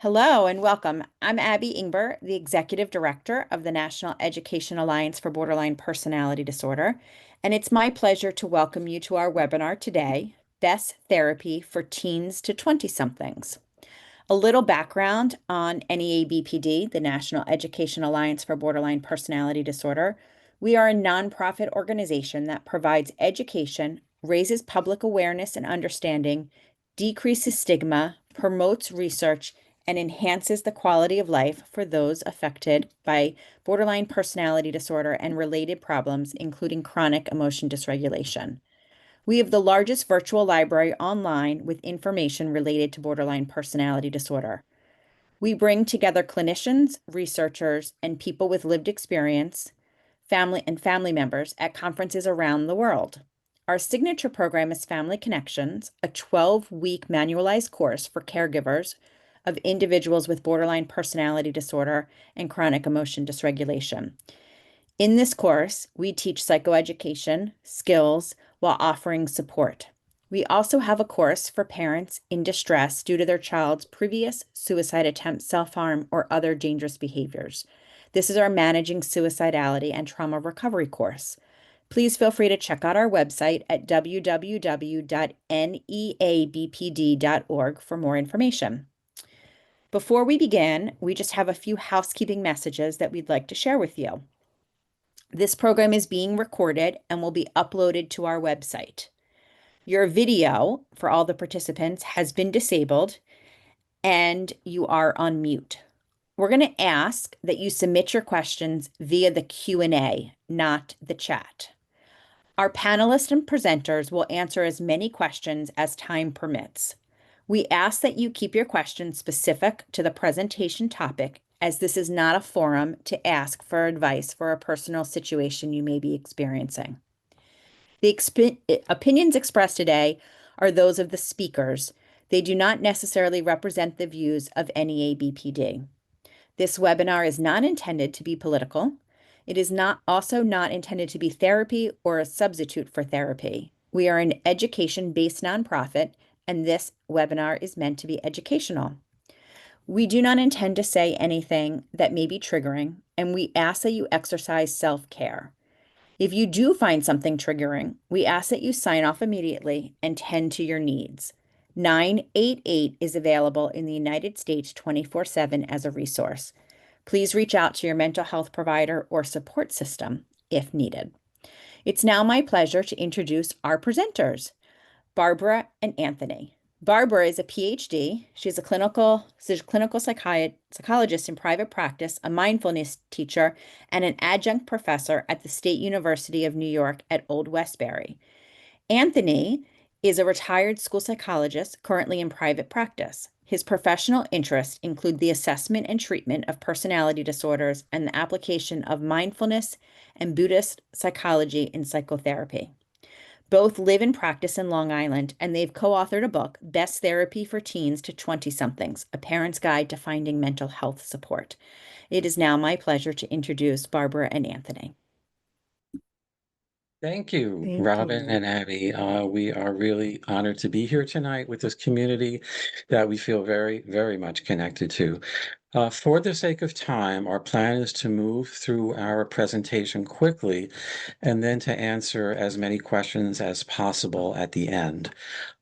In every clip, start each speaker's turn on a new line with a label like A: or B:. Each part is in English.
A: Hello and welcome. I'm Abby Ingber, the Executive Director of the National Education Alliance for Borderline Personality Disorder, and it's my pleasure to welcome you to our webinar today, Best Therapy for Teens to 20-somethings. A little background on NEABPD, the National Education Alliance for Borderline Personality Disorder. We are a nonprofit organization that provides education, raises public awareness and understanding, decreases stigma, promotes research, and enhances the quality of life for those affected by borderline personality disorder and related problems, including chronic emotion dysregulation. We have the largest virtual library online with information related to borderline personality disorder. We bring together clinicians, researchers, and people with lived experience, family members at conferences around the world. Our signature program is Family Connections, a 12-week manualized course for caregivers of individuals with borderline personality disorder and chronic emotion dysregulation. In this course, we teach psychoeducation skills while offering support. We also have a course for parents in distress due to their child's previous suicide attempt, self-harm, or other dangerous behaviors. This is our Managing Suicidality and Trauma Recovery course. Please feel free to check out our website at www.neabpd.org for more information. Before we begin, we just have a few housekeeping messages that we'd like to share with you. This program is being recorded and will be uploaded to our website. Your video for all the participants has been disabled and you are on mute. We're going to ask that you submit your questions via the Q&A, not the chat. Our panelists and presenters will answer as many questions as time permits. We ask that you keep your questions specific to the presentation topic, as this is not a forum to ask for advice for a personal situation you may be experiencing. The opinions expressed today are those of the speakers. They do not necessarily represent the views of NEABPD. This webinar is not intended to be political. It is also not intended to be therapy or a substitute for therapy. We are an education-based nonprofit, and this webinar is meant to be educational. We do not intend to say anything that may be triggering, and we ask that you exercise self-care. If you do find something triggering, we ask that you sign off immediately and tend to your needs. 988 is available in the United States 24/7 as a resource. Please reach out to your mental health provider or support system if needed. It's now my pleasure to introduce our presenters, Barbara and Anthony. Barbara is a PhD. She's a clinical psychologist in private practice, a mindfulness teacher, and an adjunct professor at the State University of New York at Old Westbury. Anthony is a retired school psychologist currently in private practice. His professional interests include the assessment and treatment of personality disorders and the application of mindfulness and Buddhist psychology in psychotherapy. Both live and practice in Long Island, and they've co-authored a book, Best Therapy for Teens to 20-somethings, A Parent's Guide to Finding Mental Health Support. It is now my pleasure to introduce Barbara and Anthony.
B: Thank you, Robin and Abby. We are really honored to be here tonight with this community that we feel very, very much connected to. For the sake of time, our plan is to move through our presentation quickly and then to answer as many questions as possible at the end.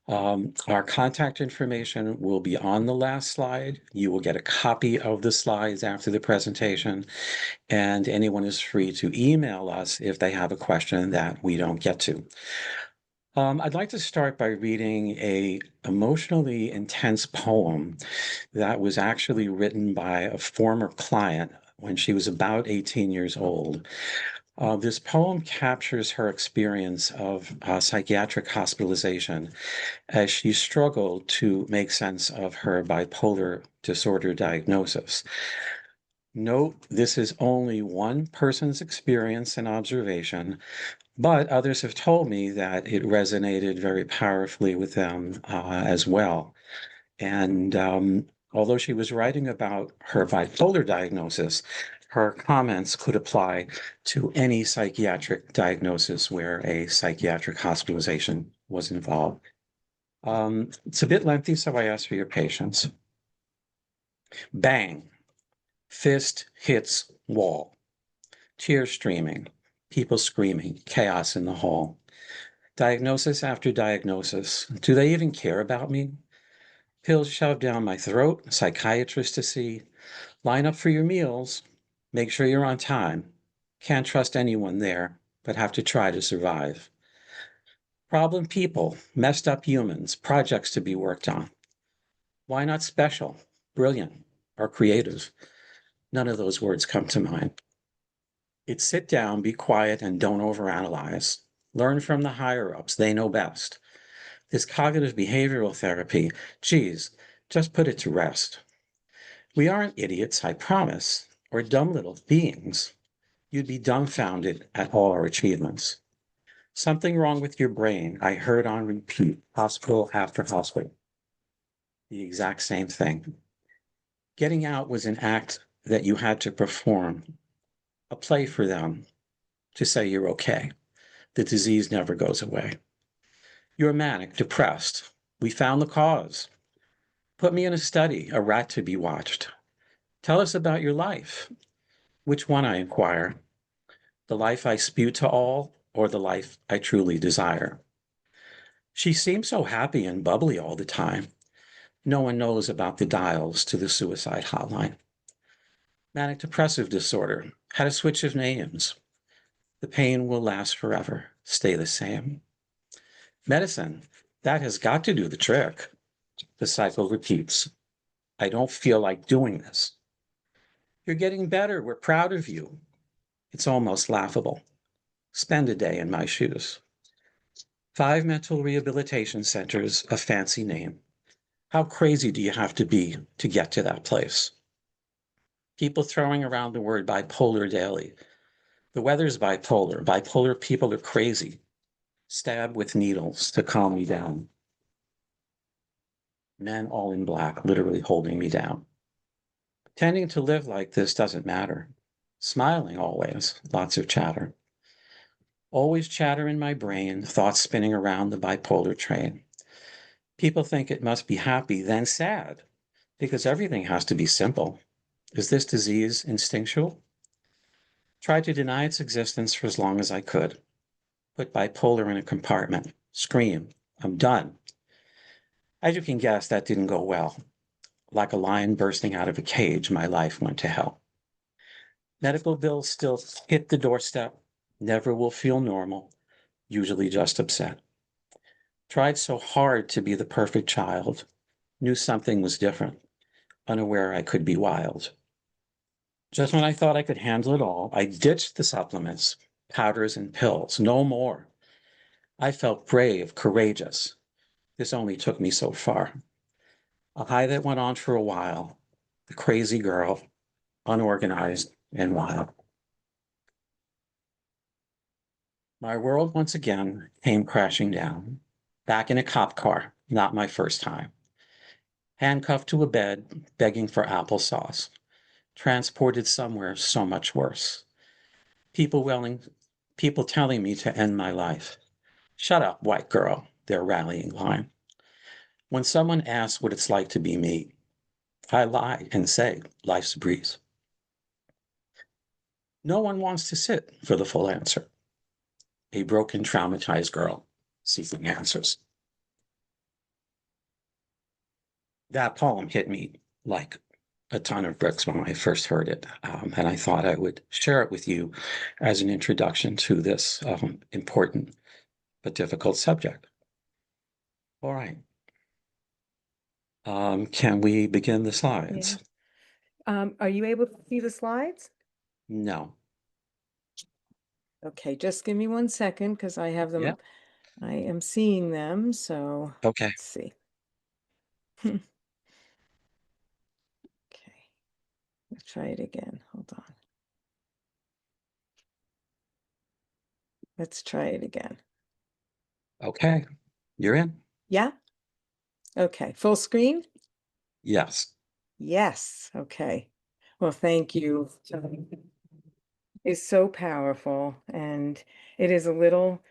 B: Our contact information will be on the last slide. You will get a copy of the slides after the presentation, and anyone is free to email us if they have a question that we don't get to. I'd like to start by reading an emotionally intense poem that was actually written by a former client when she was about 18 years old. This poem captures her experience of psychiatric hospitalization as she struggled to make sense of her bipolar disorder diagnosis. Note, this is only one person's experience and observation, but others have told me that it resonated very powerfully with them as well. And although she was writing about her bipolar diagnosis, her comments could apply to any psychiatric diagnosis where a psychiatric hospitalization was involved. It's a bit lengthy, so I ask for your patience. Bang, fist hits wall. Tears streaming, people screaming, chaos in the hall. Diagnosis after diagnosis. Do they even care about me? Pills shoved down my throat, psychiatrist to see. Line up for your meals. Make sure you're on time. Can't trust anyone there, but have to try to survive. Problem people, messed up humans, projects to be worked on. Why not special, brilliant, or creative? None of those words come to mind. It's sit down, be quiet, and don't overanalyze. Learn from the higher ups, they know best. This cognitive behavioral therapy, geez, just put it to rest. We aren't idiots, I promise, or dumb little beings. You'd be dumbfounded at all our achievements. Something wrong with your brain, I heard on repeat, hospital after hospital. The exact same thing. Getting out was an act that you had to perform, a play for them to say you're okay. The disease never goes away. You're manic, depressed. We found the cause. Put me in a study, a rat to be watched. Tell us about your life. Which one, I inquire? The life I spew to all, or the life I truly desire? She seems so happy and bubbly all the time. No one knows about the dials to the suicide hotline. Manic depressive disorder had a switch of names. The pain will last forever, stay the same. Medicine, that has got to do the trick. The cycle repeats. I don't feel like doing this. You're getting better. We're proud of you. It's almost laughable. Spend a day in my shoes. 5 mental rehabilitation centers, a fancy name. How crazy do you have to be to get to that place? People throwing around the word bipolar daily. The weather's bipolar. Bipolar people are crazy. Stabbed with needles to calm me down. Men all in black, literally holding me down. Tending to live like this doesn't matter. Smiling always, lots of chatter. Always chatter in my brain, thoughts spinning around the bipolar train. People think it must be happy, then sad, because everything has to be simple. Is this disease instinctual? Tried to deny its existence for as long as I could. Put bipolar in a compartment. Scream, I'm done. As you can guess, that didn't go well. Like a lion bursting out of a cage, my life went to hell. Medical bills still hit the doorstep. Never will feel normal, usually just upset. Tried so hard to be the perfect child. Knew something was different, unaware I could be wild. Just when I thought I could handle it all, I ditched the supplements, powders, and pills. No more. I felt brave, courageous. This only took me so far. A high that went on for a while. The crazy girl, unorganized and wild. My world once again came crashing down. Back in a cop car, not my first time. Handcuffed to a bed, begging for applesauce. Transported somewhere so much worse. People willing, people telling me to end my life. Shut up, white girl, their rallying line. When someone asks what it's like to be me, I lie and say life's a breeze. No one wants to sit for the full answer. A broken, traumatized girl seeking answers. That poem hit me like a ton of bricks when I first heard it. And I thought I would share it with you as an introduction to this important but difficult subject. All right. Can we begin the
C: Yeah.
B: slides?
C: Are you able to see the slides?
B: No.
C: Okay, just give me 1 second because I have
B: Yeah.
C: them. I am seeing them, so
B: Okay.
C: let's see. Okay, let's try it again. Hold on. Let's try it again.
B: Okay. You're in.
C: Yeah? Okay, full screen?
B: Yes.
C: Yes. Okay. Well, thank you. It's so powerful, and it is a little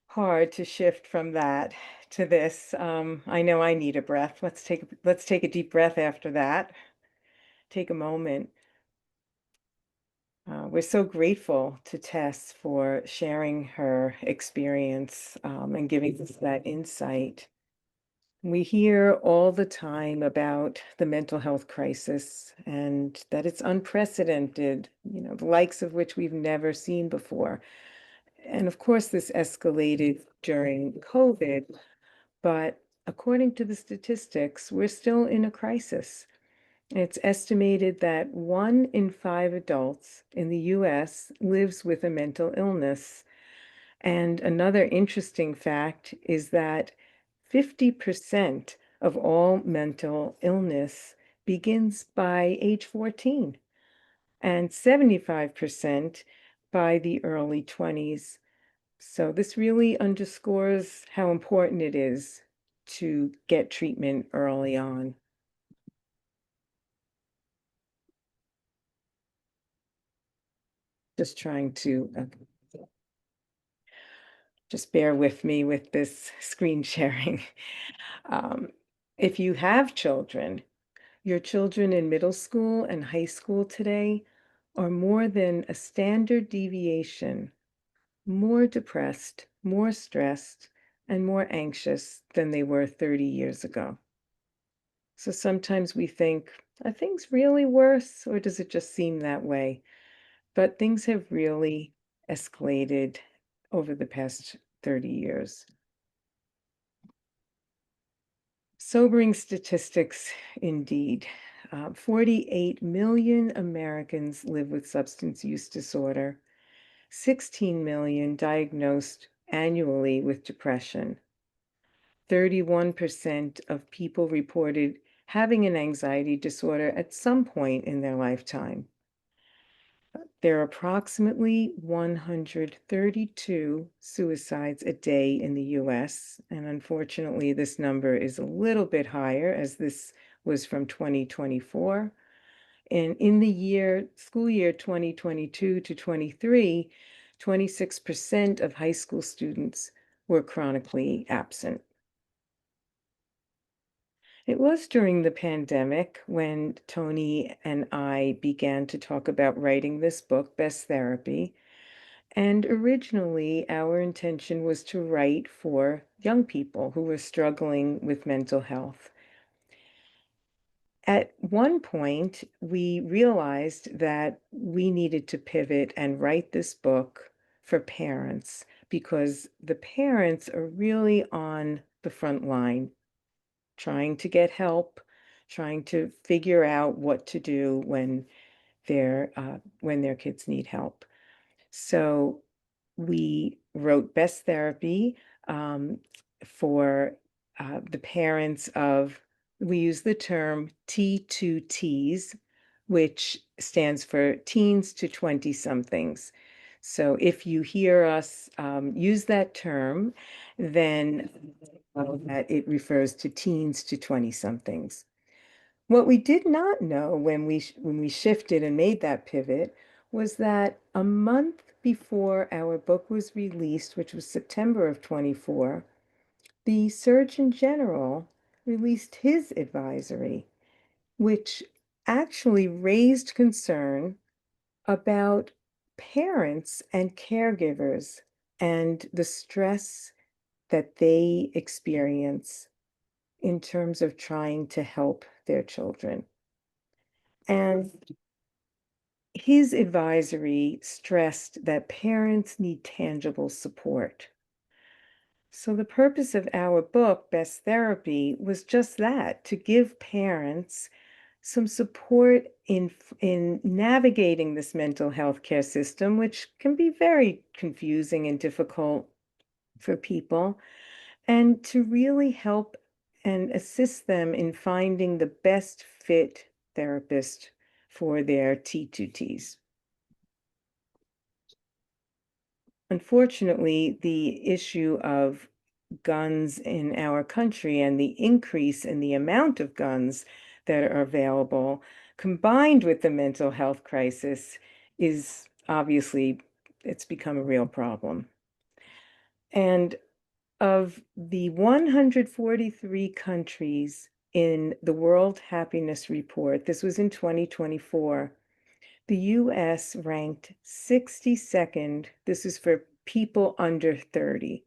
C: hard to shift from that to this. I know I need a breath. Let's take a deep breath after that. take a moment. We're so grateful to Tess for sharing her experience and giving us that insight. We hear all the time about the mental health crisis and that it's unprecedented, the likes of which we've never seen before. And of course, this escalated during COVID, but according to the statistics, we're still in a crisis. It's estimated that 1 in 5 adults in the US lives with a mental illness. And another interesting fact is that 50% of all mental illness begins by age 14 and 75% by the early 20s. So this really underscores how important it is to get treatment early on. Just trying to just bear with me with this screen sharing. Um, if you have children, your children in middle school and high school today are more than a standard deviation, more depressed, more stressed, and more anxious than they were 30 years ago. So sometimes we think, are things really worse, or does it just seem that way? But things have really escalated over the past 30 years. Sobering statistics indeed. 48 million Americans live with substance use disorder, 16 million diagnosed annually with depression. 31% of people reported having an anxiety disorder at some point in their lifetime. There are approximately 132 suicides a day in the US, and unfortunately, this number is a little bit higher as this was from 2024. And in the school year 2022 to 23, 26% of high school students were chronically absent. It was during the pandemic when Tony and I began to talk about writing this book, Best Therapy. And originally, our intention was to write for young people who were struggling with mental health. At one point, we realized that we needed to pivot and write this book for parents because the parents are really on the front line trying to get help, trying to figure out what to do when their kids need help. So we wrote Best Therapy for the parents of, we use the term T2Ts, which stands for teens to 20 somethings. So if you hear us use that term, then know that it refers to teens to 20 somethings. What we did not know when we shifted and made that pivot was that a month before our book was released, which was September of 24, the Surgeon General released his advisory, which actually raised concern about parents and caregivers and the stress that they experience in terms of trying to help their children. And his advisory stressed that parents need tangible support. So the purpose of our book, Best Therapy, was just that, to give parents some support in navigating this mental health care system, which can be very confusing and difficult for people, and to really help and assist them in finding the best fit therapist for their T2Ts. Unfortunately, the issue of guns in our country and the increase in the amount of guns that are available, combined with the mental health crisis, is obviously, it's become a real problem. And of the 143 countries in the World Happiness Report, this was in 2024, the US ranked 62nd. This is for people under 30.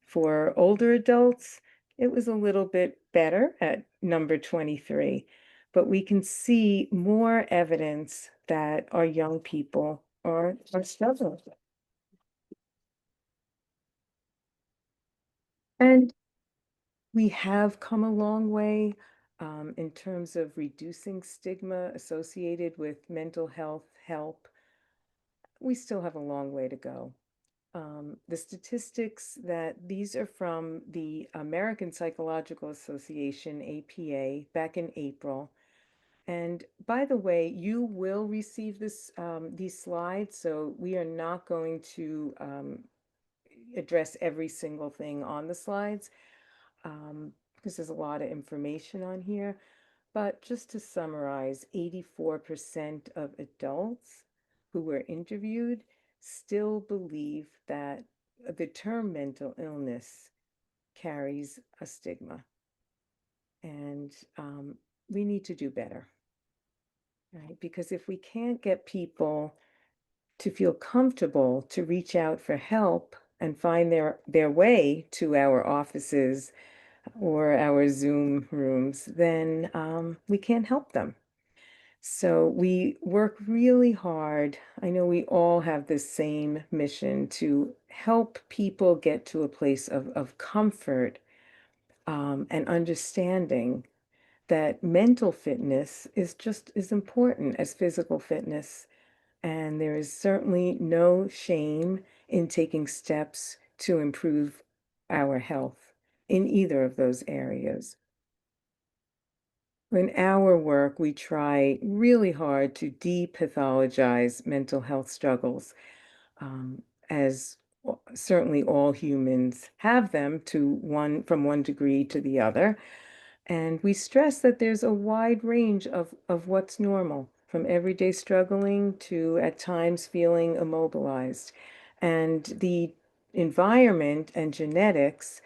C: For older adults, it was a little bit better at number 23, but we can see more evidence that our young people are struggling. And we have come a long way in terms of reducing stigma associated with mental health help. We still have a long way to go. The statistics that these are from the American Psychological Association, APA, back in April. And by the way, you will receive these slides, so we are not going to address every single thing on the slides because there's a lot of information on here. But just to summarize, 84% of adults who were interviewed still believe that the term mental illness carries a stigma. And we need to do better, right? Because if we can't get people to feel comfortable to reach out for help and find their way to our offices or our Zoom rooms, then we can't help them. So we work really hard. I know we all have this same mission to help people get to a place of comfort and understanding that mental fitness is just as important as physical fitness. And there is certainly no shame in taking steps to improve our health in either of those areas. In our work, we try really hard to depathologize mental health struggles, as certainly all humans have them from one degree to the other. And we stress that there's a wide range of what's normal, from everyday struggling to at times feeling immobilized. And the environment and genetics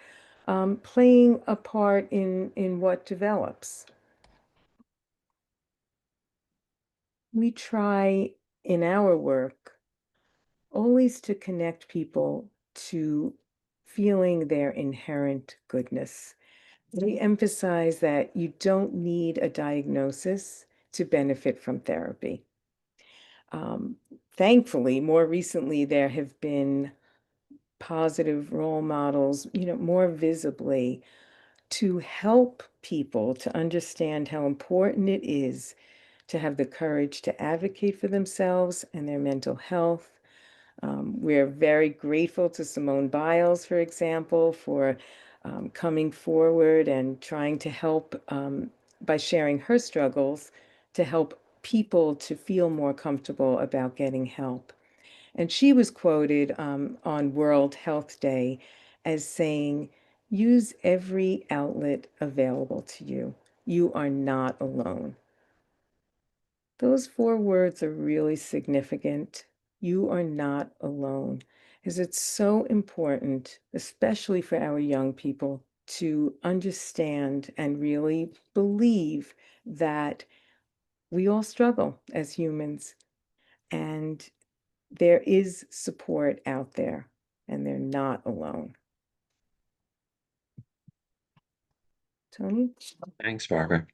C: playing a part in what develops. We try in our work always to connect people to feeling their inherent goodness. We emphasize that you don't need a diagnosis to benefit from therapy. Thankfully, more recently, there have been positive role models, more visibly to help people to understand how important it is to have the courage to advocate for themselves and their mental health. We're very grateful to Simone Biles, for example, for coming forward and trying to help by sharing her struggles to help people to feel more comfortable about getting help. And she was quoted on World Health Day as saying, "Use every outlet available to you. You are not alone." Those 4 words are really significant. You are not alone, because it's so important, especially for our young people, to understand and really believe that we all struggle as humans and there is support out there and they're not alone. Tony?
B: Thanks, Barbara.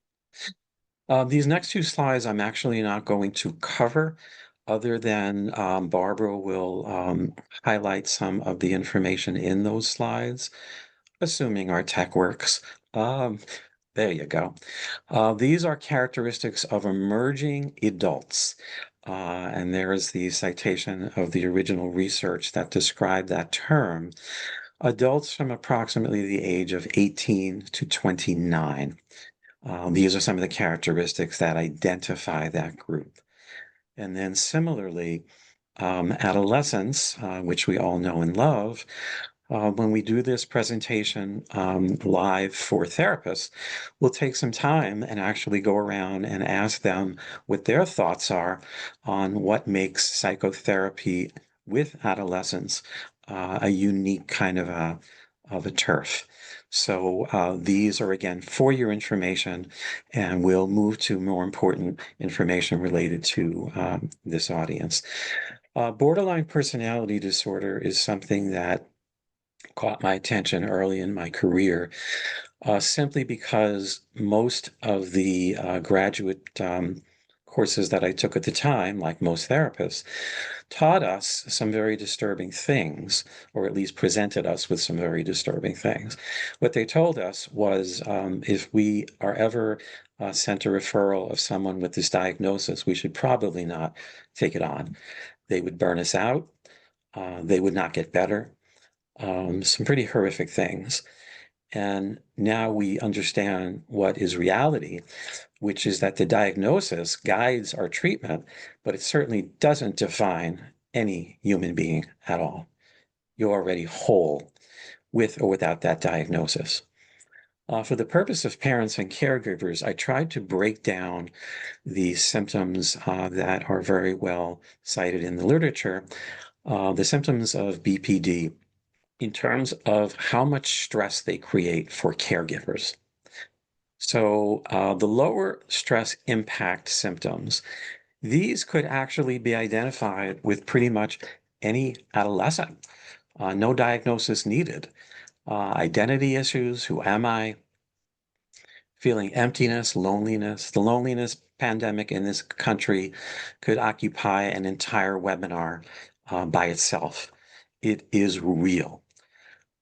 B: These next 2 slides I'm actually not going to cover other than Barbara will highlight some of the information in those slides, assuming our tech works. There you go. These are characteristics of emerging adults. And there is the citation of the original research that described that term. Adults from approximately the age of 18 to 29. These are some of the characteristics that identify that group. And then similarly, adolescents, which we all know and love, when we do this presentation live for therapists, we'll take some time and actually go around and ask them what their thoughts are on what makes psychotherapy with adolescents a unique kind of the turf. So these are, again, for your information, and we'll move to more important information related to this audience. Borderline personality disorder is something that caught my attention early in my career, simply because most of the graduate courses that I took at the time, like most therapists, taught us some very disturbing things, or at least presented us with some very disturbing things. What they told us was if we are ever sent a referral of someone with this diagnosis, we should probably not take it on. They would burn us out. They would not get better. Some pretty horrific things. And now we understand what is reality, which is that the diagnosis guides our treatment, but it certainly doesn't define any human being at all. You're already whole with or without that diagnosis. For the purpose of parents and caregivers, I tried to break down the symptoms that are very well cited in the literature, the symptoms of BPD, in terms of how much stress they create for caregivers. So the lower stress impact symptoms, these could actually be identified with pretty much any adolescent. No diagnosis needed. Identity issues, who am I? Feeling emptiness, loneliness. The loneliness pandemic in this country could occupy an entire webinar by itself. It is real.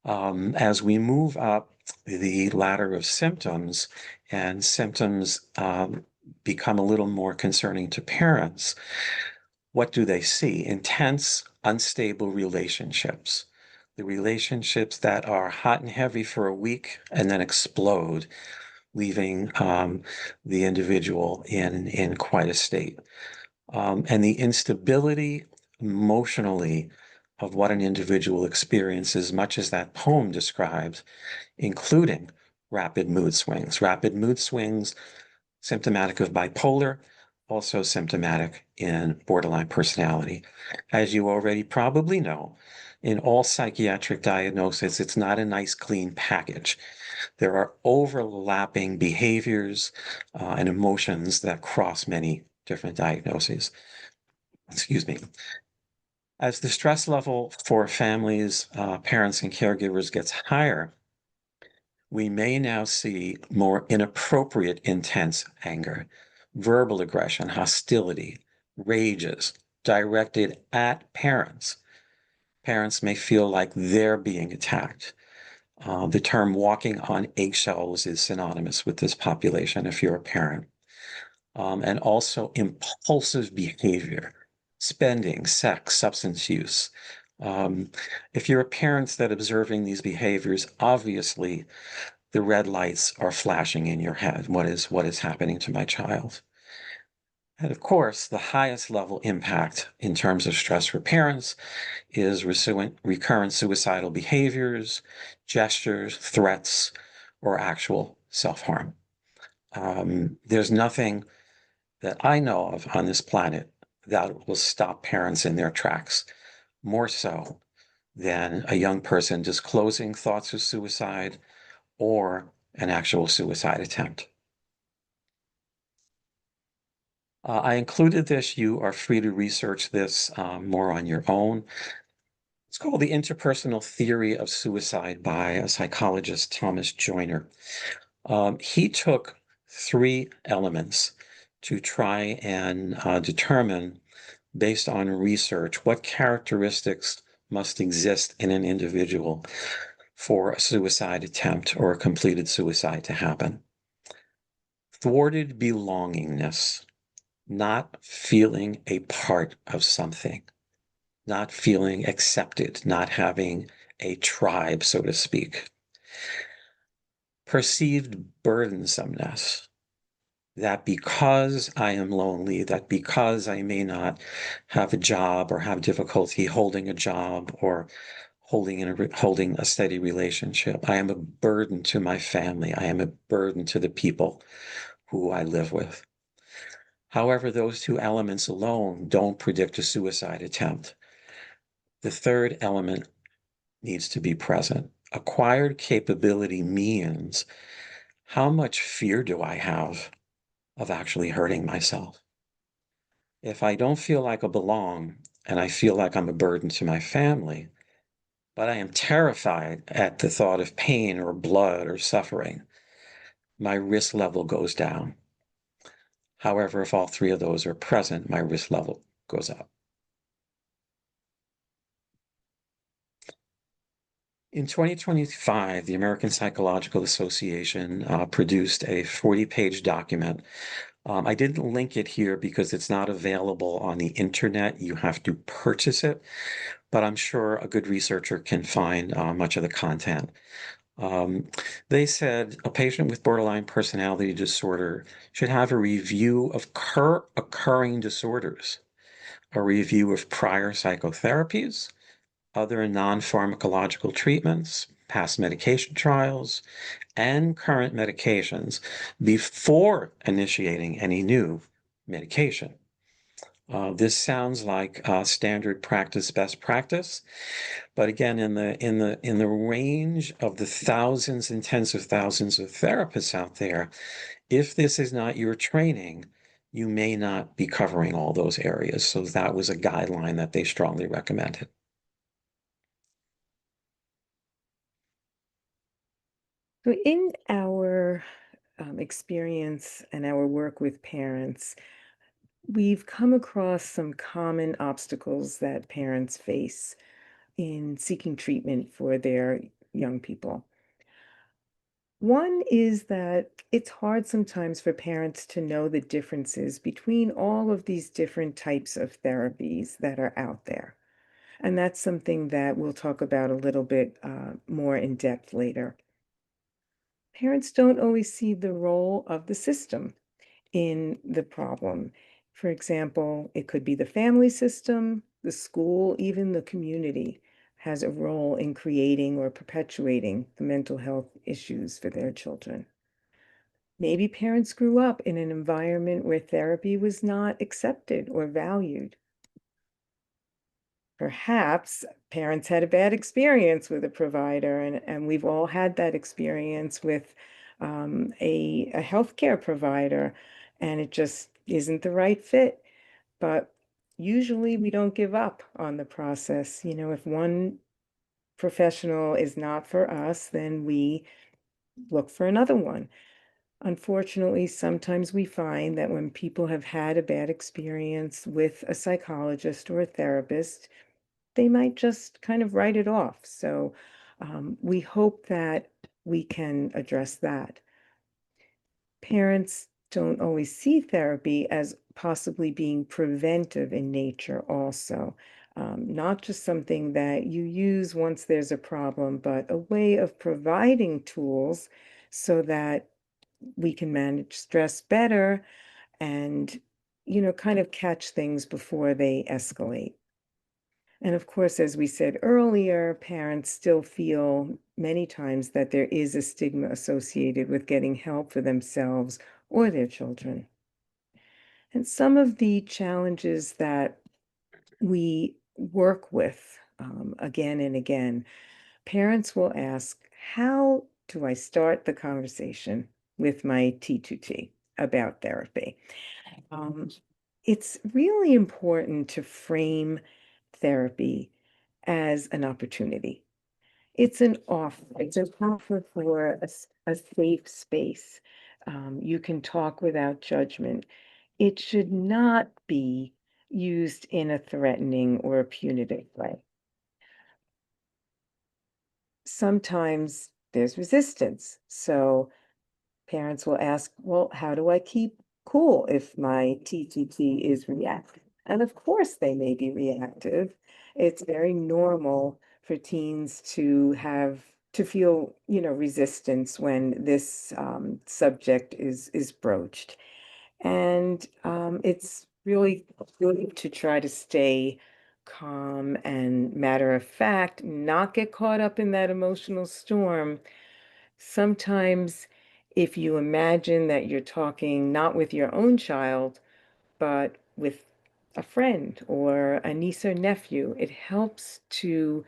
B: As we move up the ladder of symptoms, and symptoms become a little more concerning to parents, what do they see? Intense, unstable relationships. The relationships that are hot and heavy for a week and then explode, leaving the individual in quite a state. And the instability emotionally of what an individual experiences, much as that poem describes, including rapid mood swings. Rapid mood swings, symptomatic of bipolar, also symptomatic in borderline personality. As you already probably know, in all psychiatric diagnoses, it's not a nice, clean package. There are overlapping behaviors and emotions that cross many different diagnoses. Excuse me. As the stress level for families, parents, and caregivers gets higher, we may now see more inappropriate, intense anger, verbal aggression, hostility, rages directed at parents. Parents may feel like they're being attacked. The term walking on eggshells is synonymous with this population if you're a parent. And also impulsive behavior, spending, sex, substance use. If you're a parent that observing these behaviors, obviously the red lights are flashing in your head. What is happening to my child? And of course, the highest level impact in terms of stress for parents is recurrent suicidal behaviors, gestures, threats, or actual self-harm. There's nothing that I know of on this planet that will stop parents in their tracks, more so than a young person disclosing thoughts of suicide or an actual suicide attempt. I included this. You are free to research this more on your own. It's called The Interpersonal Theory of Suicide by a psychologist, Thomas Joyner. He took three elements to try and determine, based on research, what characteristics must exist in an individual for a suicide attempt or a completed suicide to happen. Thwarted belongingness, not feeling a part of something, not feeling accepted, not having a tribe, so to speak. Perceived burdensomeness, that because I am lonely, that because I may not have a job or have difficulty holding a job or holding a steady relationship, I am a burden to my family. I am a burden to the people who I live with. However, those two elements alone don't predict a suicide attempt. The third element needs to be present, acquired capability means how much fear do I have of actually hurting myself? If I don't feel like I belong and I feel like I'm a burden to my family, but I am terrified at the thought of pain or blood or suffering, my risk level goes down. However, if all three of those are present, my risk level goes up. In 2025, the American Psychological Association produced a 40-page document. I didn't link it here because it's not available on the internet. You have to purchase it, but I'm sure a good researcher can find much of the content. Um, they said a patient with borderline personality disorder should have a review of occurring disorders, a review of prior psychotherapies, other non-pharmacological treatments, past medication trials, and current medications before initiating any new medication. This sounds like standard practice, best practice, but again, in the range of the thousands and tens of thousands of therapists out there, if this is not your training, you may not be covering all those areas. So that was a guideline that they strongly recommended.
C: So in our experience and our work with parents, we've come across some common obstacles that parents face in seeking treatment for their young people. One is that it's hard sometimes for parents to know the differences between all of these different types of therapies that are out there. And that's something that we'll talk about a little bit more in depth later. Parents don't always see the role of the system in the problem. For example, it could be the family system, the school, even the community has a role in creating or perpetuating the mental health issues for their children. Maybe parents grew up in an environment where therapy was not accepted or valued. Perhaps parents had a bad experience with a provider, and we've all had that experience with a healthcare provider, and it just isn't the right fit. But usually we don't give up on the process. You know, if one professional is not for us, then we look for another one. Unfortunately, sometimes we find that when people have had a bad experience with a psychologist or a therapist, they might just kind of write it off. So we hope that we can address that. Parents don't always see therapy as possibly being preventive in nature, also. Not just something that you use once there's a problem, but a way of providing tools so that we can manage stress better and, kind of catch things before they escalate. And of course, as we said earlier, parents still feel many times that there is a stigma associated with getting help for themselves or their children. And some of the challenges that we work with again and again, parents will ask, how do I start the conversation with my T2T about therapy? Um, it's really important to frame therapy as an opportunity. It's an offer. It's an offer for a safe space. You can talk without judgment. It should not be used in a threatening or a punitive way. Sometimes there's resistance. So parents will ask, well, how do I keep cool if my TTT is reactive? And of course, they may be reactive. It's very normal for teens to feel, resistance when this subject is broached. And it's really good to try to stay calm and matter of fact, not get caught up in that emotional storm. Sometimes, if you imagine that you're talking not with your own child, but with a friend or a niece or nephew, it helps to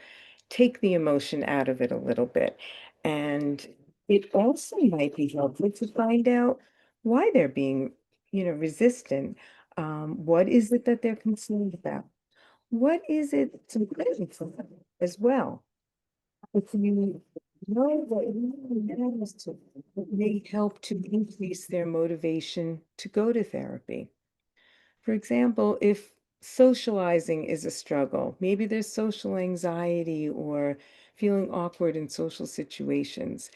C: take the emotion out of it a little bit. And it also might be helpful to find out why they're being, resistant. What is it that they're concerned about? What is it that's important for them as well? If you know that it really matters to them, it may help to increase their motivation to go to therapy. For example, if socializing is a struggle, maybe there's social anxiety or feeling awkward in social situations,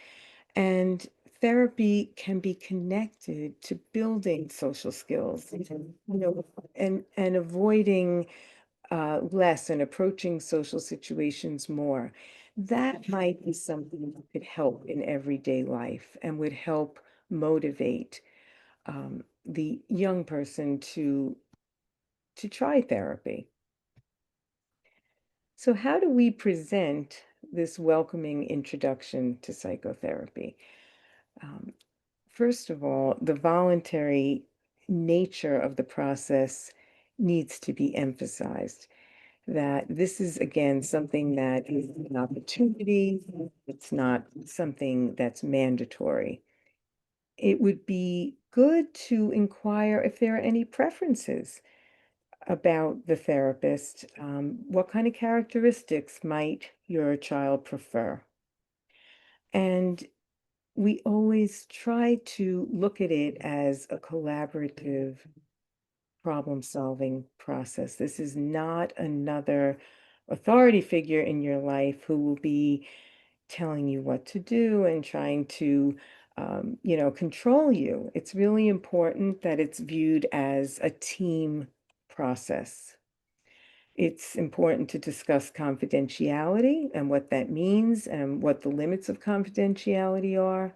C: and therapy can be connected to building social skills, and avoiding less and approaching social situations more. That might be something that could help in everyday life and would help motivate the young person to try therapy. So how do we present this welcoming introduction to psychotherapy? Um, First of all, the voluntary nature of the process needs to be emphasized. That this is, again, something that is an opportunity. It's not something that's mandatory. It would be good to inquire if there are any preferences about the therapist. What kind of characteristics might your child prefer? And we always try to look at it as a collaborative problem-solving process. This is not another authority figure in your life who will be telling you what to do and trying to, control you. It's really important that it's viewed as a team process. It's important to discuss confidentiality and what that means and what the limits of confidentiality are.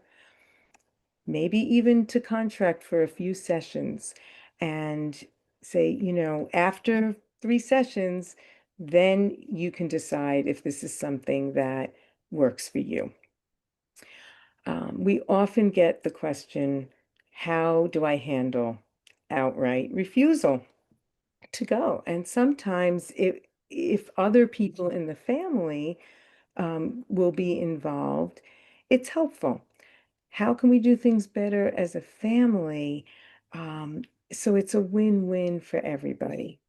C: Maybe even to contract for a few sessions and say, after 3 sessions, then you can decide if this is something that works for you. We often get the question, how do I handle outright refusal to go? And sometimes if other people in the family will be involved, it's helpful. How can we do things better as a family? Um, so it's a win-win for everybody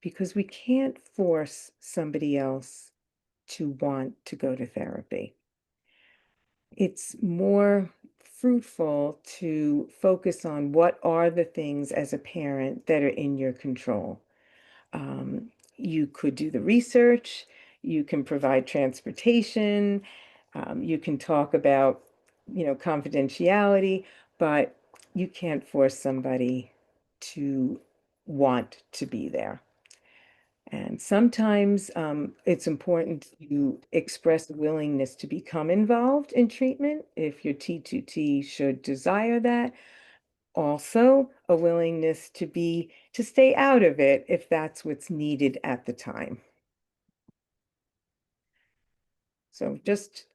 C: because we can't force somebody else to want to go to therapy. It's more fruitful to focus on what are the things as a parent that are in your control. You could do the research, you can provide transportation, you can talk about, confidentiality, but you can't force somebody to want to be there. And sometimes it's important to express willingness to become involved in treatment if your T2T should desire that. Also, a willingness to stay out of it if that's what's needed at the time. So just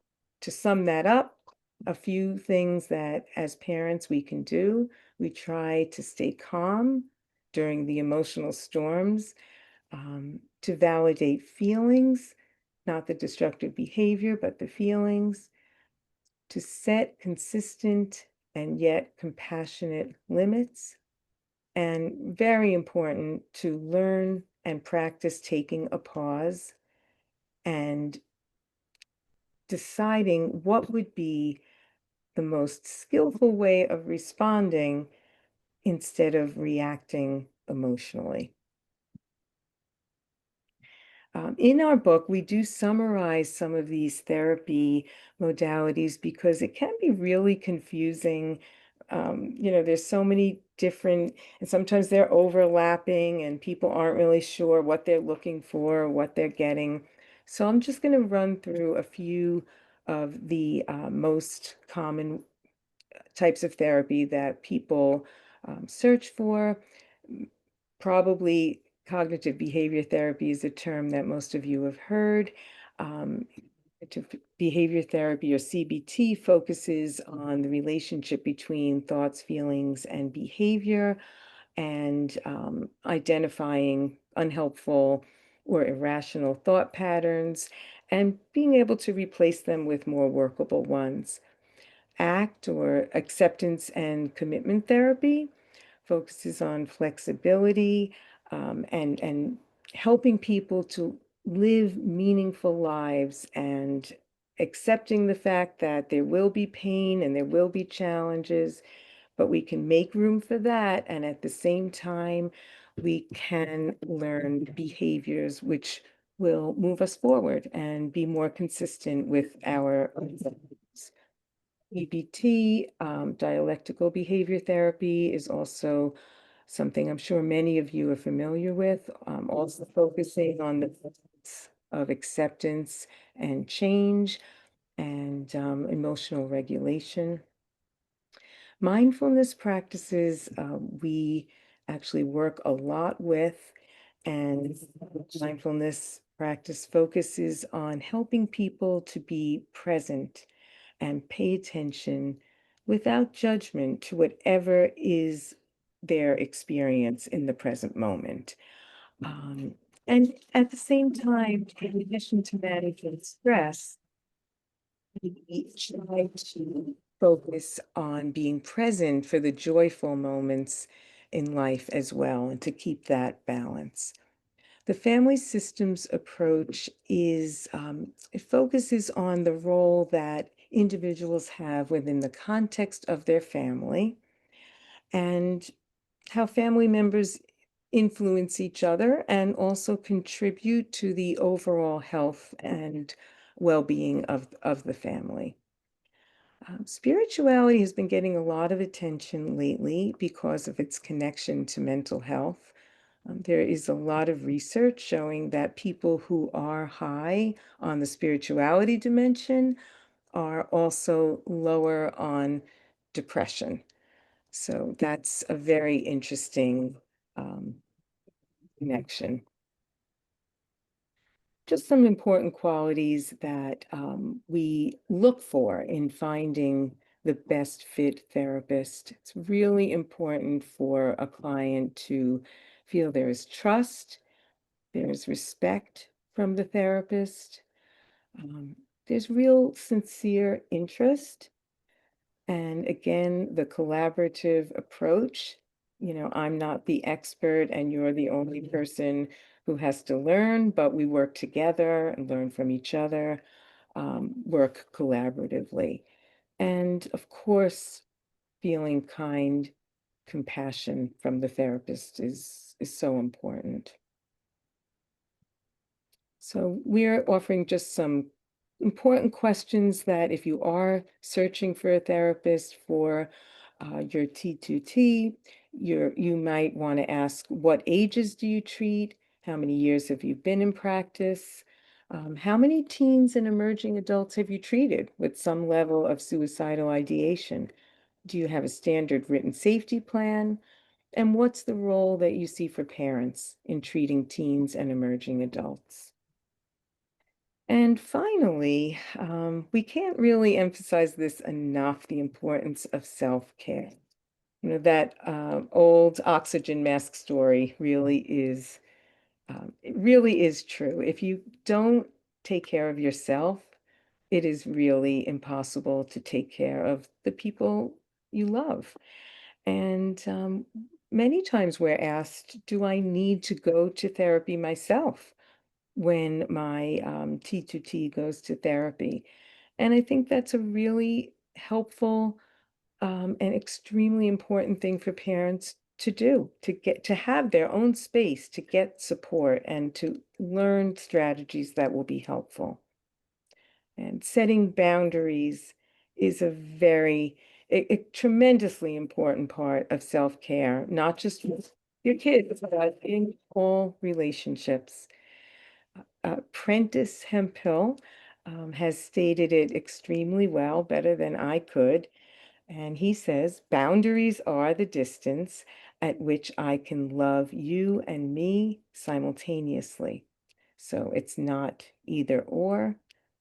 C: to sum that up, a few things that as parents we can do. We try to stay calm during the emotional storms, to validate feelings, not the destructive behavior, but the feelings, to set consistent and yet compassionate limits, and very important to learn and practice taking a pause and deciding what would be the most skillful way of responding instead of reacting emotionally. In our book, we do summarize some of these therapy modalities because it can be really confusing. There's so many different, and sometimes they're overlapping, and people aren't really sure what they're looking for or what they're getting. So I'm just going to run through a few of the most common types of therapy that people search for. Probably cognitive behavior therapy is a term that most of you have heard. Cognitive behavior therapy, or CBT, focuses on the relationship between thoughts, feelings, and behavior, and identifying unhelpful or irrational thought patterns and being able to replace them with more workable ones. ACT, or acceptance and commitment therapy, focuses on flexibility, and helping people to live meaningful lives and accepting the fact that there will be pain and there will be challenges, but we can make room for that. And at the same time, we can learn behaviors which will move us forward and be more consistent with our values. EBT, dialectical behavior therapy, is also something I'm sure many of you are familiar with, also focusing on the process of acceptance and change and emotional regulation. Mindfulness practices, we actually work a lot with, and mindfulness practice focuses on helping people to be present and pay attention without judgment to whatever is their experience in the present moment. Um, and at the same time, in addition to managing stress, we try to focus on being present for the joyful moments in life as well, and to keep that balance. The family systems approach is, it focuses on the role that individuals have within the context of their family and how family members influence each other and also contribute to the overall health and well-being of the family. Spirituality has been getting a lot of attention lately because of its connection to mental health. There is a lot of research showing that people who are high on the spirituality dimension are also lower on depression. So that's a very interesting um, connection. Just some important qualities that we look for in finding the best fit therapist. It's really important for a client to feel there is trust, there's respect from the therapist, um, there's real sincere interest, and again, the collaborative approach. You know, I'm not the expert and you're the only person who has to learn, but we work together and learn from each other, work collaboratively. And of course, feeling kind, compassion from the therapist is so important. So we're offering just some important questions that if you are searching for a therapist for your T2T, you might want to ask, what ages do you treat? How many years have you been in practice? How many teens and emerging adults have you treated with some level of suicidal ideation? Do you have a standard written safety plan? And what's the role that you see for parents in treating teens and emerging adults? And finally, we can't really emphasize this enough, the importance of self-care. You know, that old oxygen mask story it really is true. If you don't take care of yourself, it is really impossible to take care of the people you love. And many times we're asked, do I need to go to therapy myself when my T2T goes to therapy? And I think that's a really helpful and extremely important thing for parents to do, to have their own space, to get support and to learn strategies that will be helpful. And setting boundaries is a tremendously important part of self-care, not just with your kids, but in all relationships. Prentice Hemphill has stated it extremely well, better than I could. And he says, boundaries are the distance at which I can love you and me simultaneously. So it's not either or,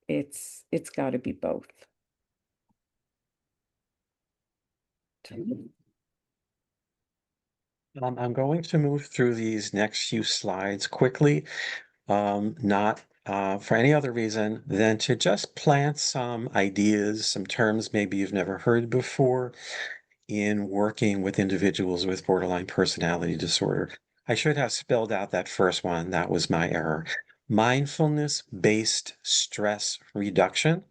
C: it's got to be both.
B: I'm going to move through these next few slides quickly, not for any other reason than to just plant some ideas, some terms maybe you've never heard before in working with individuals with borderline personality disorder. I should have spelled out that first one. That was my error. Mindfulness-based stress reduction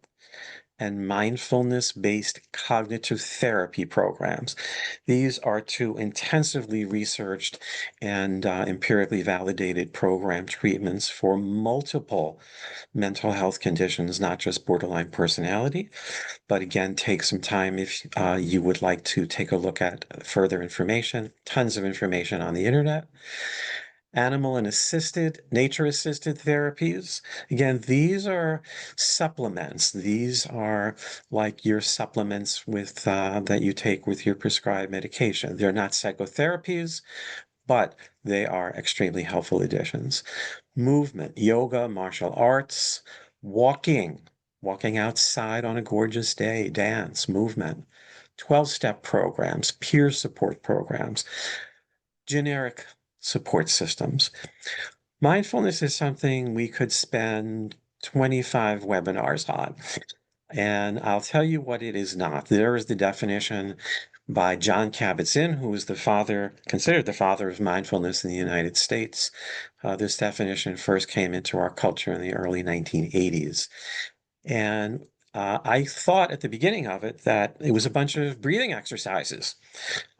B: and mindfulness-based cognitive therapy programs. These are two intensively researched and empirically validated program treatments for multiple mental health conditions, not just borderline personality. But again, take some time if you would like to take a look at further information. Tons of information on the internet. Animal and nature-assisted therapies. Again, these are supplements. These are like your supplements with that you take with your prescribed medication. They're not psychotherapies, but they are extremely helpful additions. Movement, yoga, martial arts, walking outside on a gorgeous day, dance, movement, 12-step programs, peer support programs, generic support systems. Mindfulness is something we could spend 25 webinars on. And I'll tell you what it is not. There is the definition by John Kabat-Zinn, who is considered the father of mindfulness in the United States. This definition first came into our culture in the early 1980s. And I thought at the beginning of it that it was a bunch of breathing exercises.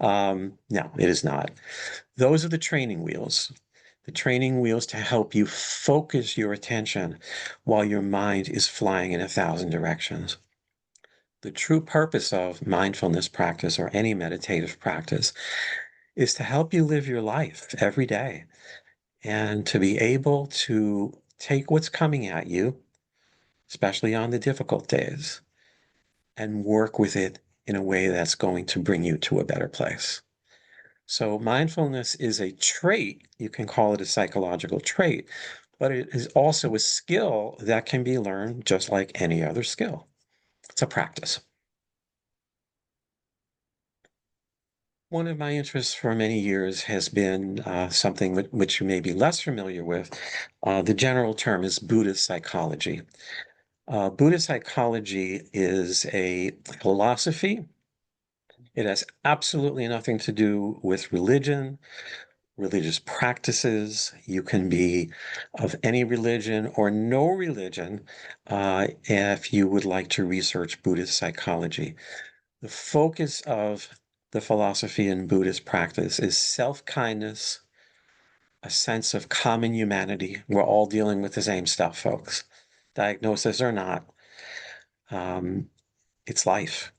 B: No, it is not. Those are the training wheels. The training wheels to help you focus your attention while your mind is flying in 1,000 directions. The true purpose of mindfulness practice or any meditative practice is to help you live your life every day and to be able to take what's coming at you, especially on the difficult days, and work with it in a way that's going to bring you to a better place. So mindfulness is a trait. You can call it a psychological trait, but it is also a skill that can be learned just like any other skill. It's a practice. One of my interests for many years has been something which you may be less familiar with. The general term is Buddhist psychology. Buddhist psychology is a philosophy. It has absolutely nothing to do with religion, religious practices. You can be of any religion or no religion if you would like to research Buddhist psychology. The focus of the philosophy in Buddhist practice is self-kindness, a sense of common humanity. We're all dealing with the same stuff, folks. Diagnosis or not, it's life.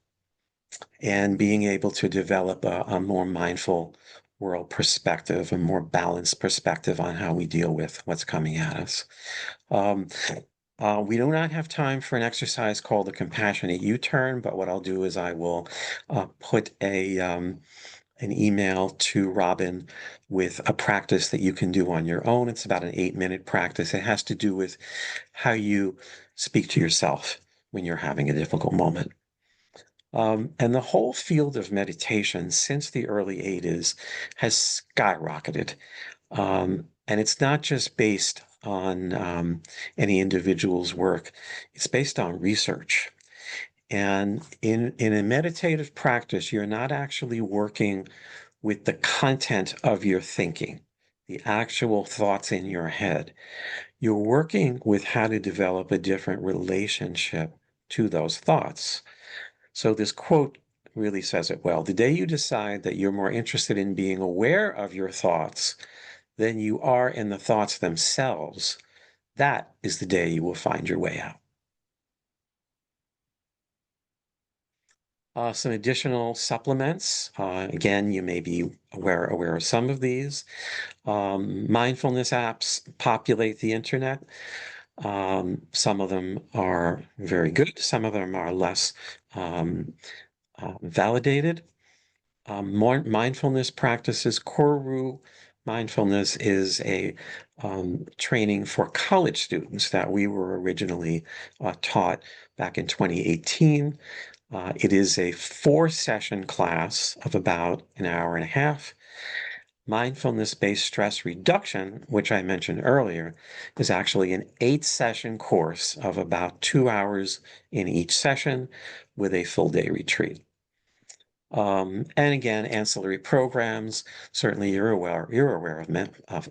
B: And being able to develop a more mindful world perspective, a more balanced perspective on how we deal with what's coming at us. We do not have time for an exercise called the compassionate U-turn, but what I'll do is I will put an email to Robin with a practice that you can do on your own. It's about an 8-minute practice. It has to do with how you speak to yourself when you're having a difficult moment. And the whole field of meditation since the early 80s has skyrocketed. And it's not just based on any individual's work, it's based on research. And in a meditative practice, you're not actually working with the content of your thinking, the actual thoughts in your head. You're working with how to develop a different relationship to those thoughts. So this quote really says it well. The day you decide that you're more interested in being aware of your thoughts than you are in the thoughts themselves, that is the day you will find your way out. Some additional supplements. Again, you may be aware of some of these. Mindfulness apps populate the internet. Some of them are very good. Some of them are less validated. More mindfulness practices. Koru mindfulness is a training for college students that we were originally taught back in 2018. It is a 4-session class of about an hour and a half. Mindfulness-based stress reduction, which I mentioned earlier, is actually an 8-session course of about 2 hours in each session with a full day retreat. And again, ancillary programs. Certainly, you're aware of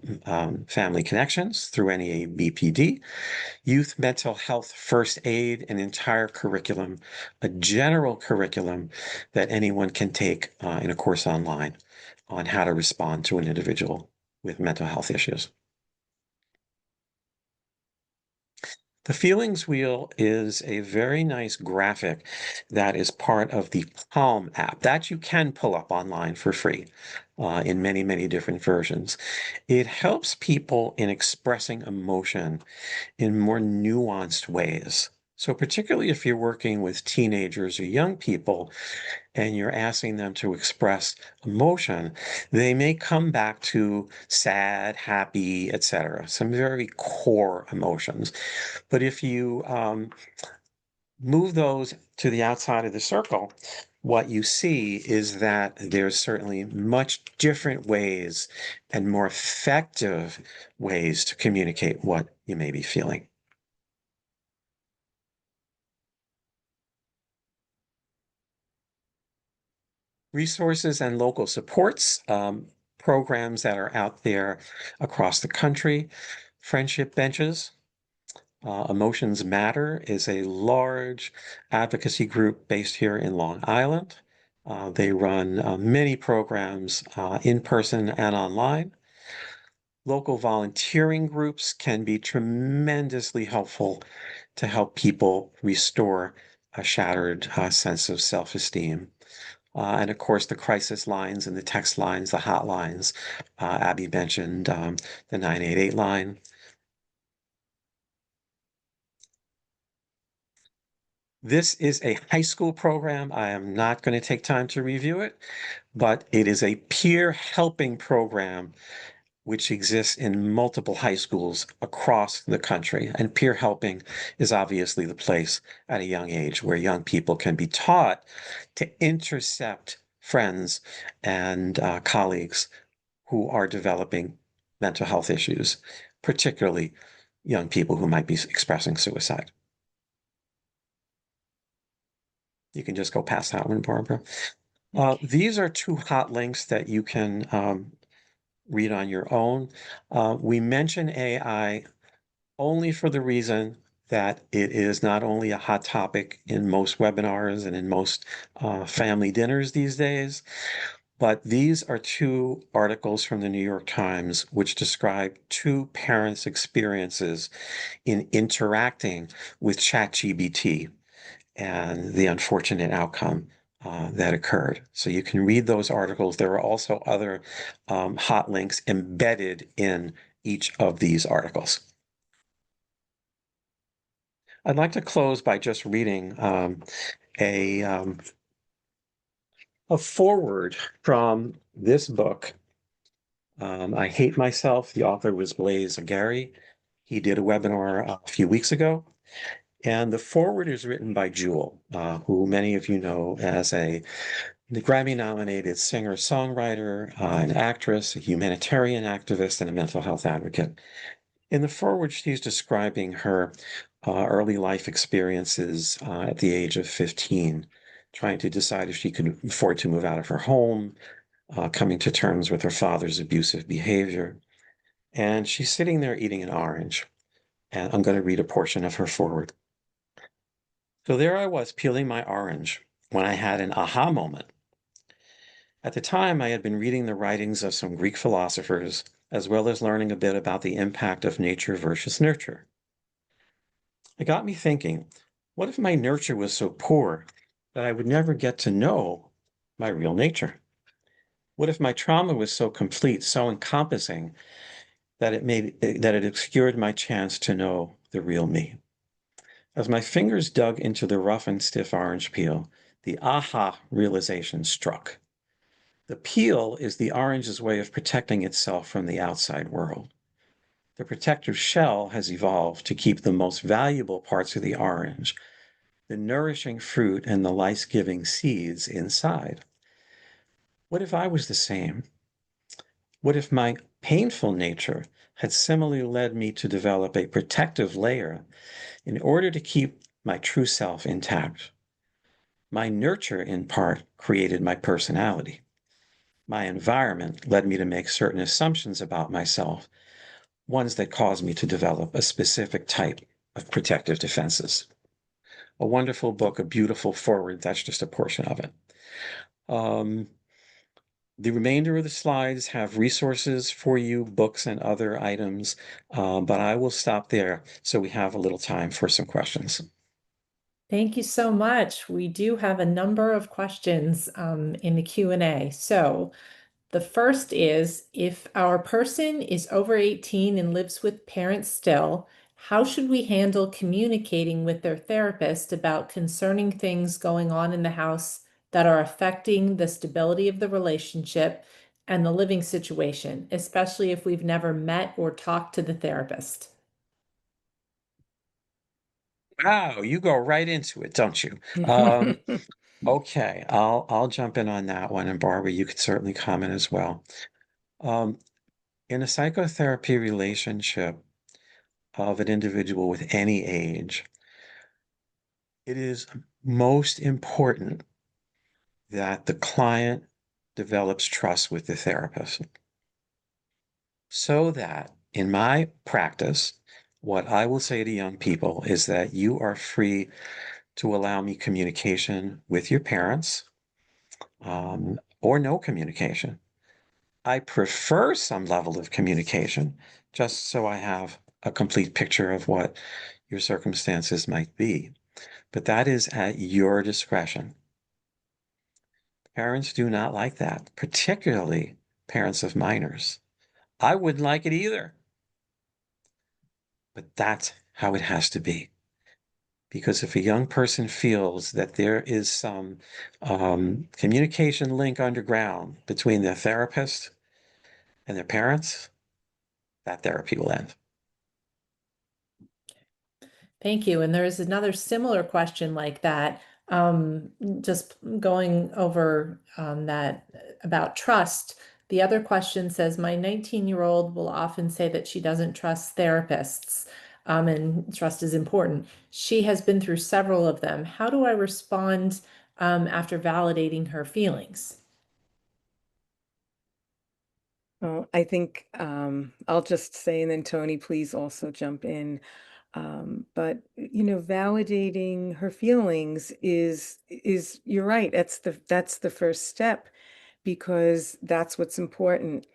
B: Family Connections through NEA BPD, youth mental health first aid, an entire curriculum, a general curriculum that anyone can take in a course online on how to respond to an individual with mental health issues. The Feelings Wheel is a very nice graphic that is part of the Calm app that you can pull up online for free in many, many different versions. It helps people in expressing emotion in more nuanced ways. So particularly if you're working with teenagers or young people and you're asking them to express emotion, they may come back to sad, happy, etc., some very core emotions. But if you move those to the outside of the circle, what you see is that there's certainly much different ways and more effective ways to communicate what you may be feeling. Resources and local supports, programs that are out there across the country, friendship benches. Emotions Matter is a large advocacy group based here in Long Island. They run many programs in person and online. Local volunteering groups can be tremendously helpful to help people restore a shattered sense of self-esteem. And of course, the crisis lines and the text lines, the hotlines. Abby mentioned the 988 line. This is a high school program. I am not going to take time to review it, but it is a peer helping program which exists in multiple high schools across the country. And peer helping is obviously the place at a young age where young people can be taught to intercept friends and colleagues who are developing mental health issues, particularly young people who might be expressing suicide. You can just go past that one, Barbara. These are 2 hot links that you can read on your own. We mention AI only for the reason that it is not only a hot topic in most webinars and in most family dinners these days, but these are 2 articles from the New York Times which describe 2 parents' experiences in interacting with ChatGPT and the unfortunate outcome that occurred. So you can read those articles. There are also other hot links embedded in each of these articles. I'd like to close by just reading a foreword from this book. I Hate Myself. The author was Blaise Gary. He did a webinar a few weeks ago. And the foreword is written by Jewel, who many of you know as the Grammy-nominated singer-songwriter, an actress, a humanitarian activist, and a mental health advocate. In the foreword, she's describing her early life experiences at the age of 15, trying to decide if she could afford to move out of her home, coming to terms with her father's abusive behavior. And she's sitting there eating an orange. And I'm going to read a portion of her foreword. So there I was peeling my orange when I had an aha moment. At the time, I had been reading the writings of some Greek philosophers, as well as learning a bit about the impact of nature versus nurture. It got me thinking, what if my nurture was so poor that I would never get to know my real nature? What if my trauma was so complete, so encompassing, that it obscured my chance to know the real me? As my fingers dug into the rough and stiff orange peel, the aha realization struck. The peel is the orange's way of protecting itself from the outside world. The protective shell has evolved to keep the most valuable parts of the orange, the nourishing fruit and the life-giving seeds inside. What if I was the same? What if my painful nature had similarly led me to develop a protective layer in order to keep my true self intact? My nurture, in part, created my personality. My environment led me to make certain assumptions about myself, ones that caused me to develop a specific type of protective defenses. A wonderful book, a beautiful forward. That's just a portion of it. Um, the remainder of the slides have resources for you, books and other items, but I will stop there so we have a little time for some questions.
D: Thank you so much. We do have a number of questions in the Q&A. So the first is, if our person is over 18 and lives with parents still, how should we handle communicating with their therapist about concerning things going on in the house that are affecting the stability of the relationship and the living situation, especially if we've never met or talked to the therapist?
B: Wow, you go right into it, don't you? Okay, I'll jump in on that one, and Barbara, you could certainly comment as well. Um, in a psychotherapy relationship of an individual with any age, it is most important that the client develops trust with the therapist. So that in my practice, what I will say to young people is that you are free to allow me communication with your parents, or no communication. I prefer some level of communication just so I have a complete picture of what your circumstances might be. But that is at your discretion. Parents do not like that, particularly parents of minors. I wouldn't like it either. But that's how it has to be. Because if a young person feels that there is some communication link underground between their therapist and their parents, that therapy will end.
D: Thank you. And there's another similar question like that. Just going over that about trust. The other question says, my 19-year-old will often say that she doesn't trust therapists, and trust is important. She has been through several of them. How do I respond after validating her feelings?
C: Well, I think I'll just say, and then Tony, please also jump in. But validating her feelings is you're right. That's the first step, because that's what's important.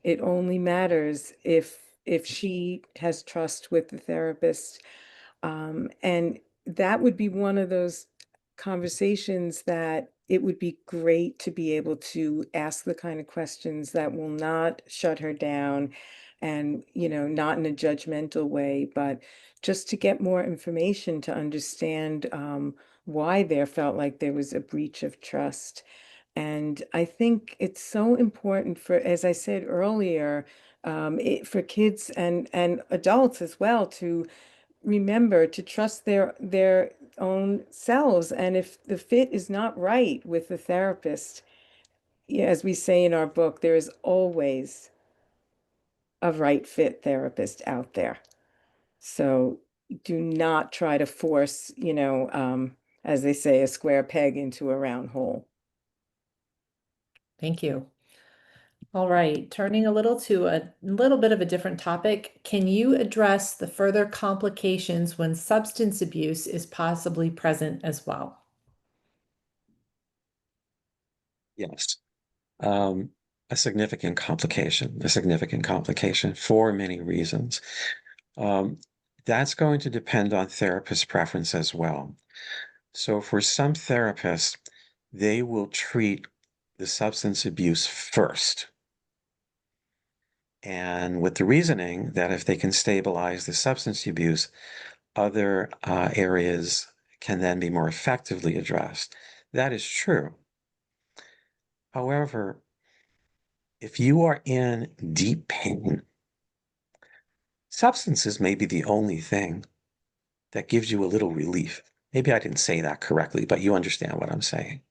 C: It only matters if she has trust with the therapist. And that would be one of those conversations that it would be great to be able to ask the kind of questions that will not shut her down, and, not in a judgmental way, but just to get more information to understand why there felt like there was a breach of trust. And I think it's so important for, as I said earlier, for kids and adults as well, to remember to trust their own selves. And if the fit is not right with the therapist, yeah, as we say in our book, there is always a right fit therapist out there. So do not try to force, as they say, a square peg into a round hole.
D: Thank you. All right, turning a little bit of a different topic, can you address the further complications when substance abuse is possibly present as well?
B: Yes. Um, a significant complication for many reasons. Um, that's going to depend on therapist preference as well. So for some therapists, they will treat the substance abuse first. And with the reasoning that if they can stabilize the substance abuse, other areas can then be more effectively addressed. That is true. However, if you are in deep pain, substances may be the only thing that gives you a little relief. Maybe I didn't say that correctly, but you understand what I'm saying.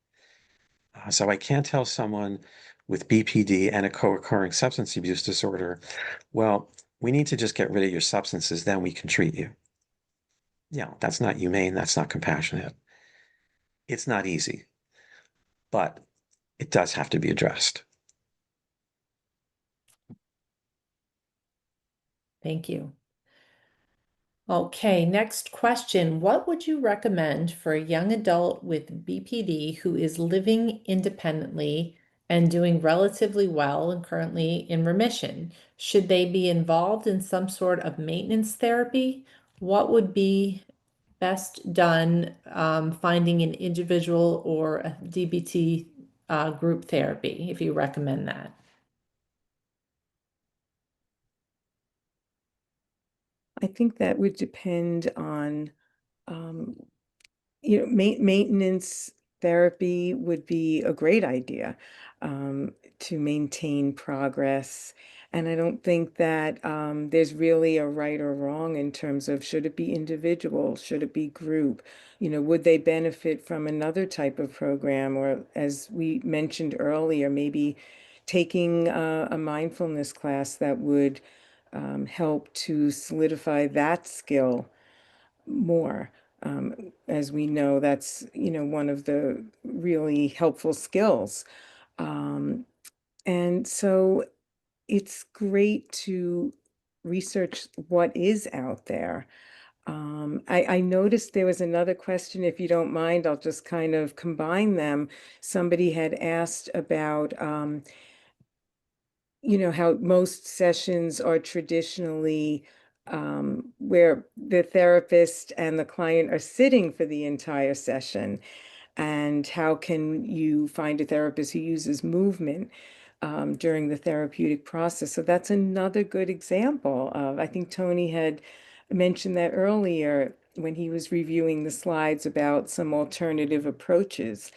B: So I can't tell someone with BPD and a co-occurring substance abuse disorder, well, we need to just get rid of your substances, then we can treat you. Yeah, that's not humane. That's not compassionate. It's not easy, but it does have to be addressed.
D: Thank you. Okay, next question. What would you recommend for a young adult with BPD who is living independently and doing relatively well and currently in remission? Should they be involved in some sort of maintenance therapy? What would be best done finding an individual or a DBT group therapy, if you recommend that?
C: I think that would depend on, um, maintenance therapy would be a great idea, to maintain progress. And I don't think that, there's really a right or wrong in terms of should it be individual, should it be group? Would they benefit from another type of program, or as we mentioned earlier, maybe taking a mindfulness class that would help to solidify that skill more. As we know, that's, one of the really helpful skills. Um, and so it's great to research what is out there. I noticed there was another question, if you don't mind, I'll just kind of combine them. Somebody had asked about, how most sessions are traditionally where the therapist and the client are sitting for the entire session. And how can you find a therapist who uses movement during the therapeutic process? So that's another good example of, I think Tony had mentioned that earlier when he was reviewing the slides about some alternative approaches,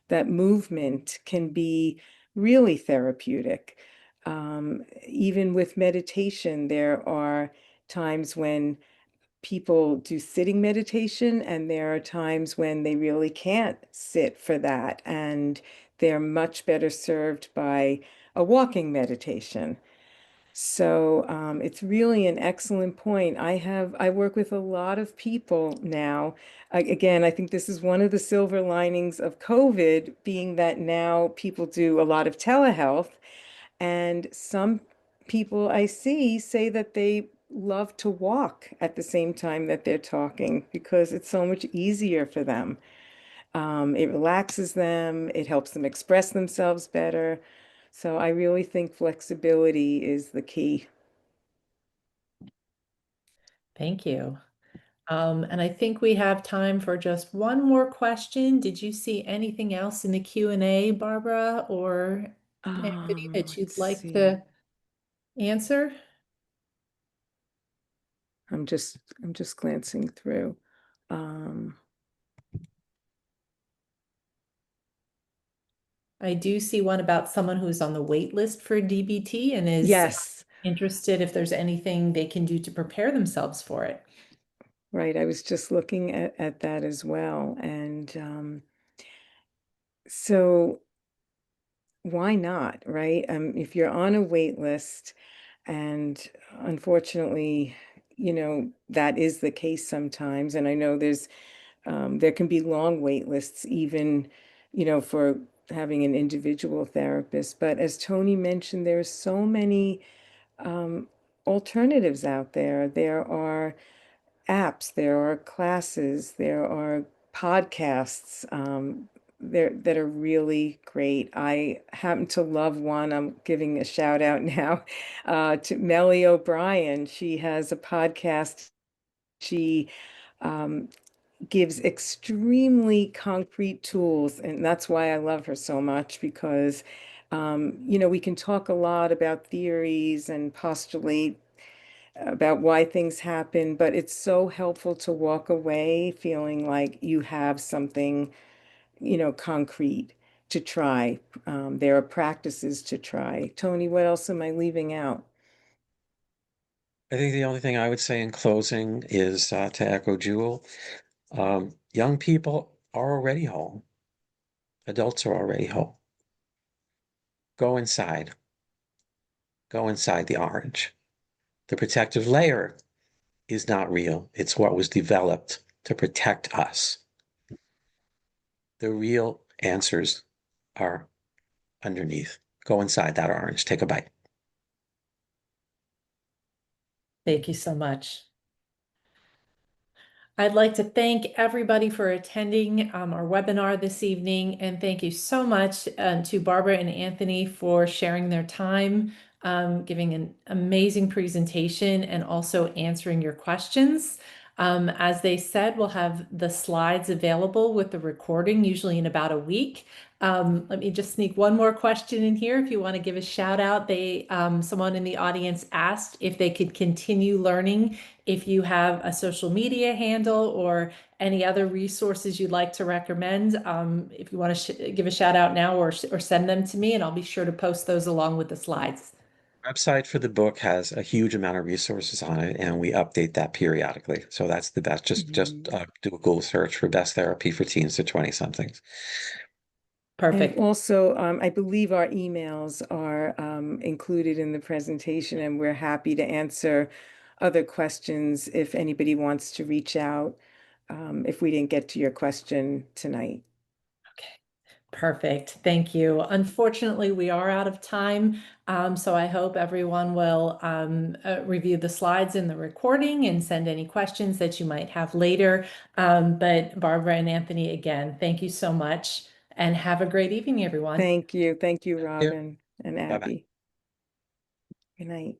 C: that movement can be really therapeutic. Even with meditation, there are times when people do sitting meditation, and there are times when they really can't sit for that, and they're much better served by a walking meditation. So it's really an excellent point. I work with a lot of people now. Again, I think this is one of the silver linings of COVID, being that now people do a lot of telehealth, and some people I see say that they love to walk at the same time that they're talking because it's so much easier for them. It relaxes them, it helps them express themselves better. So I really think flexibility is the key.
D: Thank you. And I think we have time for just one more question. Did you see anything else in the Q&A, Barbara or Anthony, that you'd
C: Let's
D: like
C: see.
D: to answer?
C: I'm just glancing through. Um,
D: I do see one about someone who's on the wait list for DBT and is
C: yes,
D: interested if there's anything they can do to prepare themselves for it.
C: right. I was just looking at that as well. And so why not, right? If you're on a wait list, and unfortunately, that is the case sometimes. And I know there can be long wait lists even, for having an individual therapist. But as Tony mentioned, there's so many um, alternatives out there. There are apps, there are classes, there are podcasts there that are really great. I happen to love one. I'm giving a shout out now to Melly O'Brien. She has a podcast. She um, gives extremely concrete tools, and that's why I love her so much because we can talk a lot about theories and postulate about why things happen, but it's so helpful to walk away feeling like you have something, concrete to try. There are practices to try. Tony, what else am I leaving out?
B: I think the only thing I would say in closing is to echo Jewel. Young people are already home. Adults are already home. Go inside. Go inside the orange. The protective layer is not real. It's what was developed to protect us. The real answers are underneath. Go inside that orange. Take a bite.
D: Thank you so much. I'd like to thank everybody for attending our webinar this evening, and thank you so much to Barbara and Anthony for sharing their time, giving an amazing presentation, and also answering your questions. As they said, we'll have the slides available with the recording, usually in about a week. Let me just sneak one more question in here. If you want to give a shout out, someone in the audience asked if they could continue learning. If you have a social media handle or any other resources you'd like to recommend, if you want to give a shout out now or send them to me, and I'll be sure to post those along with the slides.
B: Website for the book has a huge amount of resources on it, and we update that periodically. So that's the best. Just do a Google search for best therapy for teens to 20 somethings.
D: Perfect.
C: And also, I believe our emails are included in the presentation, and we're happy to answer other questions if anybody wants to reach out if we didn't get to your question tonight.
D: Okay, perfect. Thank you. Unfortunately, we are out of time, so I hope everyone will review the slides in the recording and send any questions that you might have later. But Barbara and Anthony, again, thank you so much, and have a great evening, everyone.
C: Thank you. Thank you, Robin and
B: Bye-bye.
C: Abby. Good night.